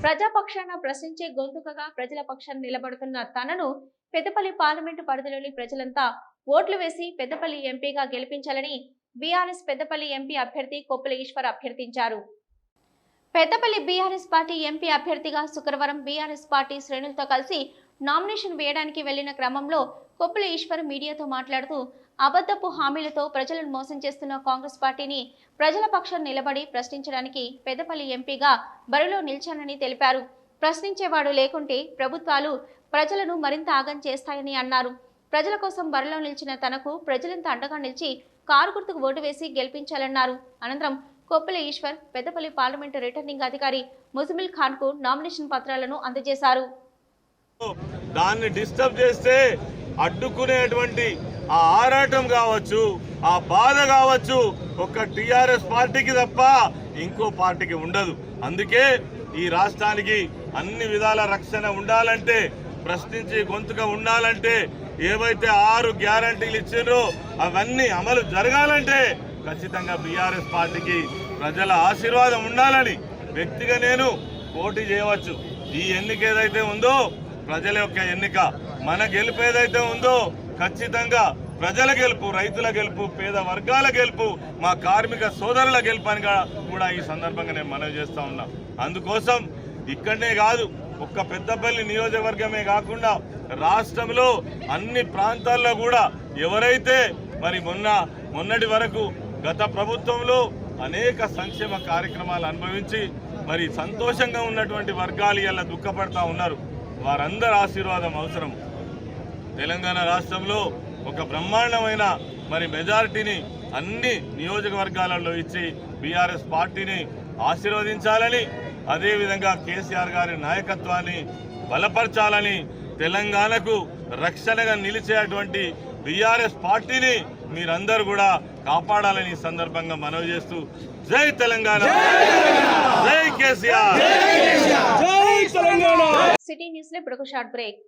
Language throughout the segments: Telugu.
ప్రజాపక్షాన ప్రశ్నించే గొంతుకగా ప్రజల పక్షాన నిలబడుతున్న తనను పెద్దపల్లి పార్లమెంటు పరిధిలోని ప్రజలంతా ఓట్లు వేసి పెద్దపల్లి ఎంపీగా గెలిపించాలని బీఆర్ఎస్ పెద్దపల్లి ఎంపీ అభ్యర్థి కొప్పుల ఈశ్వర్ అభ్యర్థించారు. పెద్దపల్లి బీఆర్ఎస్ పార్టీ ఎంపీ అభ్యర్థిగా శుక్రవారం బీఆర్ఎస్ పార్టీ శ్రేణులతో కలిసి నామినేషన్ వేయడానికి వెళ్లిన క్రమంలో కొప్పుల ఈశ్వర్ మీడియాతో మాట్లాడుతూ అబద్ధపు హామీలతో ప్రజలను మోసం చేస్తున్న కాంగ్రెస్ పార్టీని ప్రజల పక్షాన నిలబడి ప్రశ్నించడానికి పెద్దపల్లి ఎంపీగా బరిలో నిలిచానని తెలిపారు. ప్రశ్నించేవాడు లేకుంటే ప్రభుత్వాలు ప్రజలను మరింత ఆగం చేస్తాయని అన్నారు. ప్రజల కోసం బరిలో నిలిచిన తనకు ప్రజలంతా అండగా నిలిచి కారు గుర్తుకు ఓటు వేసి గెలిపించాలన్నారు. అనంతరం కొప్పుల ఈశ్వర్ పెద్దపల్లి పార్లమెంటు రిటర్నింగ్ అధికారి ముజమిల్ ఖాన్ కు నామినేషన్ పత్రాలను అందజేశారు. దాన్ని డిస్టర్బ్ చేస్తే అడ్డుకునేటువంటి ఆ ఆరాటం కావచ్చు, ఆ బాధ కావచ్చు ఒక్క టిఆర్ఎస్ పార్టీకి తప్ప ఇంకో పార్టీకి ఉండదు. అందుకే ఈ రాష్ట్రానికి అన్ని విధాల రక్షణ ఉండాలంటే, ప్రశ్నించి గొంతుగా ఉండాలంటే, ఏవైతే 6 గ్యారంటీలు ఇచ్చారో అవన్నీ అమలు జరగాలంటే ఖచ్చితంగా బీఆర్ఎస్ పార్టీకి ప్రజల ఆశీర్వాదం ఉండాలని వ్యక్తిగా నేను పోటీ చేయవచ్చు. ఈ ఎన్నిక ఏదైతే ఉందో ప్రజల యొక్క ఎన్నిక, మన గెలుపు ఏదైతే ఉందో ఖచ్చితంగా ప్రజల గెలుపు, రైతుల గెలుపు, పేద వర్గాల గెలుపు, మా కార్మిక సోదరుల గెలుపు అని కూడా ఈ సందర్భంగా నేను మనవి చేస్తా ఉన్నా. అందుకోసం ఇక్కడనే కాదు, ఒక్క పెద్దపల్లి నియోజకవర్గమే కాకుండా రాష్ట్రంలో అన్ని ప్రాంతాల్లో కూడా ఎవరైతే మరి మొన్నటి వరకు గత ప్రభుత్వంలో అనేక సంక్షేమ కార్యక్రమాలు అనుభవించి మరి సంతోషంగా ఉన్నటువంటి వర్గాలు ఇలా దుఃఖపడతా ఉన్నారు. వారందరి ఆశీర్వాదం అవసరం. తెలంగాణ రాష్ట్రంలో ఒక బ్రహ్మాండమైన మరి మెజారిటీని అన్ని నియోజకవర్గాలలో ఇచ్చి బీఆర్ఎస్ పార్టీని ఆశీర్వదించాలని, అదేవిధంగా కేసీఆర్ గారి నాయకత్వాన్ని బలపరచాలని, తెలంగాణకు రక్షణగా నిలిచేటువంటి బీఆర్ఎస్ పార్టీని మీరందరూ కూడా కాపాడాలని ఈ సందర్భంగా మనవి చేస్తూ జై తెలంగాణ, జై కేసీఆర్, జై తెలంగాణ. సిటీ న్యూస్ లో ఇప్పుడు ఒక షార్ట్ బ్రేక్.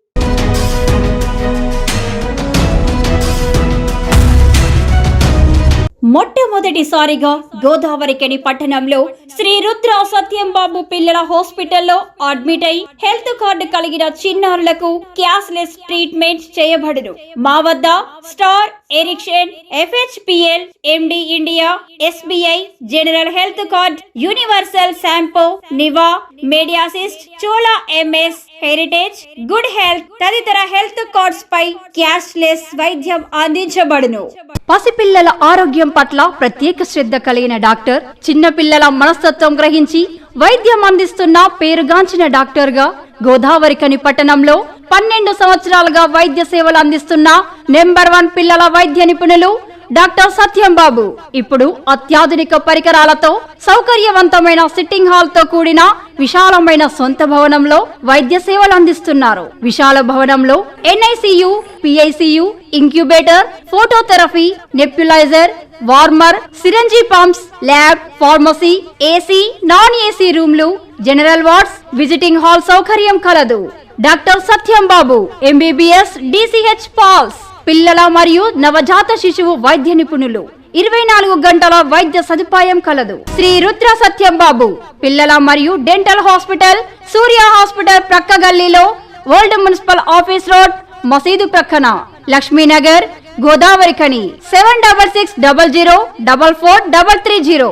మొట్టమొదటిసారిగా గోదావరికని పట్టణంలో శ్రీ రుద్ర సత్యంబాబు పిల్లల హాస్పిటల్లో అడ్మిట్ అయి హెల్త్ కార్డు కలిగిన చిన్నారులకు క్యాష్లెస్ ట్రీట్మెంట్ చేయబడును. మా వద్ద Star, Ericson, FHPL, MD India, SBI, general health card, Universal Sompo, Niva, Mediassist, Chola MS, Heritage, Good Health తదితర హెల్త్ కార్డ్స్ పై క్యాష్లెస్ వైద్యం అందించబడును. పసిపిల్లల ఆరోగ్యం పట్ల ప్రత్యేక శ్రద్ధ కలిగిన డాక్టర్, చిన్నపిల్లల మనస్తత్వం గ్రహించి వైద్యం అందిస్తున్న పేరుగాంచిన డాక్టర్ గా గోదావరికని పట్టణంలో 12 సంవత్సరాలుగా వైద్య సేవలు అందిస్తున్న నెంబర్ 1 పిల్లల వైద్య నిపుణులు డాక్టర్ సత్యంబాబు ఇప్పుడు అత్యాధునిక పరికరాలతో సౌకర్యవంతమైన సిట్టింగ్ హాల్ తో కూడిన విశాలమైన సొంత భవనంలో వైద్య సేవలు అందిస్తున్నారు. విశాల భవనంలో NICU, PICU, incubator, phototherapy, nebulizer, warmer, syringe pumps, lab, pharmacy, AC, non AC రూమ్లు, జనరల్ వార్డ్స్, విజిటింగ్ హాల్ సౌకర్యం కలదు. Doctor Satyambabu MBBS, DCH PALS, పిల్లల మరియు నవజాత శిశువు వైద్య నిపుణులు, 24 గంటల వైద్య సదుపాయం కలదు. శ్రీ రుద్ర సత్యంబాబు పిల్లల మరియు డెంటల్ హాస్పిటల్, సూర్య హాస్పిటల్ ప్రక్క గల్లీలో, ఓల్డ్ మున్సిపల్ ఆఫీస్ రోడ్, మసీదు ప్రక్కన, లక్ష్మీనగర్, గోదావరికని. 7660044330.